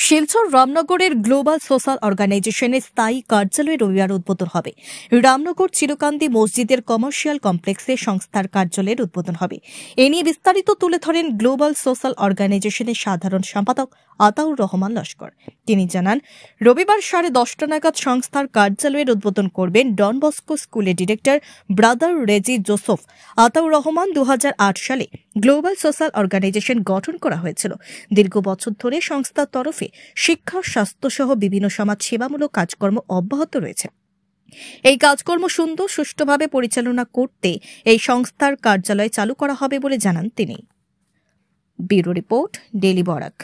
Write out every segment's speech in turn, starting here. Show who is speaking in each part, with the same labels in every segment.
Speaker 1: Silchar রামনগরের global social অর্গানাইজেশনের স্থায়ী কার্যালয় রবিবার উদ্বোধন হবে। রামনগর চিরকান্দি মসজিদের কমার্শিয়াল কমপ্লেক্সে সংস্থার কার্যালয়ের উদ্বোধন হবে। এ নিয়ে বিস্তারিত তুলে ধরেন গ্লোবাল সোশ্যাল অর্গানাইজেশনের সাধারণ সম্পাদক আতাউর রহমান লস্কর। তিনি জানান, রবিবার 10:30 নাগাদ সংস্থার কার্যালয়ের উদ্বোধন করবেন ডন বস্কো স্কুলের director brother Reji Joseph. Ataur Rahman 2008 সালে গ্লোবাল সোশ্যাল অর্গানাইজেশন গঠন করা হয়েছিল। দীর্ঘ বছর ধরে সংস্থার তরফে শিক্ষা, স্বাস্থ্য সহ বিভিন্ন সমাজ সেবামূলক কাজকর্ম অব্যাহত রয়েছে। এই কাজকর্ম সুন্দর সুষ্ঠুভাবে পরিচালনা করতে এই সংস্থার কার্যালয় চালু করা হবে বলে জানান তিনি। Bureau report, daily Barak.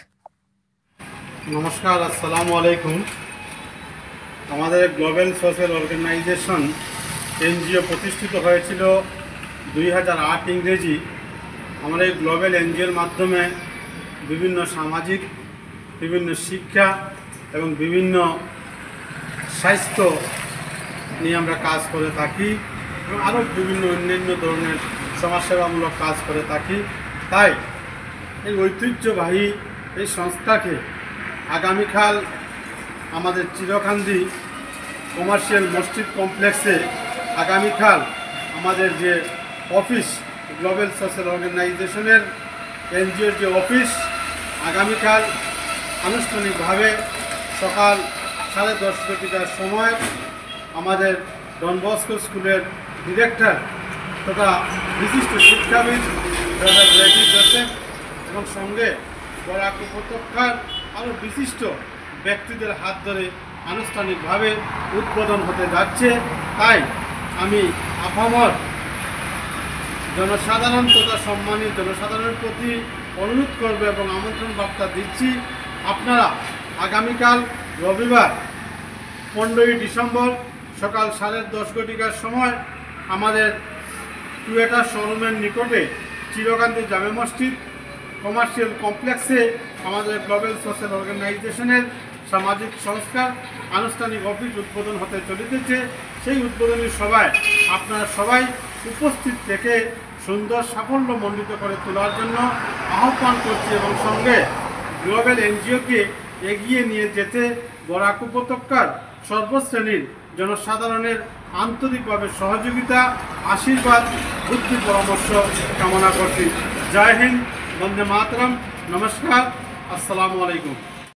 Speaker 2: নমস্কার, আসসালামু আলাইকুম। আমাদের গ্লোবাল সোশ্যাল অর্গানাইজেশন এনজিও প্রতিষ্ঠিত হয়েছিল 2008 ইংরেজি। আমরা এই গ্লোবাল এনজিওর মাধ্যমে বিভিন্ন সামাজিক, বিভিন্ন শিক্ষা এবং বিভিন্ন স্বাস্থ্য নিয়ে আমরা কাজ করে থাকি এবং আরও বিভিন্ন অন্যান্য ধরনের সমাজসেবামূলক কাজ করে থাকি। তাই এই ঐতিহ্যবাহী এই সংস্থাকে আগামীকাল আমাদের চিরকান্দি কমার্শিয়াল মসজিদ কমপ্লেক্সে আগামীকাল আমাদের যে অফিস, গ্লোবাল সোশ্যাল অর্গানাইজেশনের এনজিওর যে অফিস, আগামীকাল আনুষ্ঠানিকভাবে সকাল 10:30টার সময় আমাদের ডন বস্কো স্কুলের ডিরেক্টর তথা বিশিষ্ট শিক্ষাবিদ ব্রাদার রেজি জোসেফ এবং সঙ্গে বরাক উপত্যকার আরও বিশিষ্ট ব্যক্তিদের হাত ধরে আনুষ্ঠানিকভাবে উদ্বোধন হতে যাচ্ছে। তাই আমি আপামর জনসাধারণ তথা সম্মানিত জনসাধারণের প্রতি অনুরোধ করব এবং আমন্ত্রণ বার্তা দিচ্ছি, আপনারা আগামীকাল রবিবার 15ই ডিসেম্বর সকাল 10:30টার সময় আমাদের টুয়েটা শোরুমের নিকটে চিরকান্দি জামে মসজিদ কমার্শিয়াল কমপ্লেক্সে আমাদের গ্লোবাল সোশ্যাল অর্গানাইজেশনের সামাজিক সংস্কার আনুষ্ঠানিক অফিস উদ্বোধন হতে চলিতেছে। সেই উদ্বোধনী সভায় আপনারা সবাই উপস্থিত থেকে সুন্দর সাফল্যমণ্ডিত করে তোলার জন্য আহ্বান করছি এবং সঙ্গে গ্লোবাল এনজিওকে এগিয়ে নিয়ে যেতে বরাক উপত্যকার সর্বশ্রেণীর জনসাধারণের আন্তরিকভাবে সহযোগিতা, আশীর্বাদ, বুদ্ধি পরামর্শ কামনা করছি। জয় হিন্দ, বন্দে মাতরম, নমস্কার, আসসালামু আলাইকুম।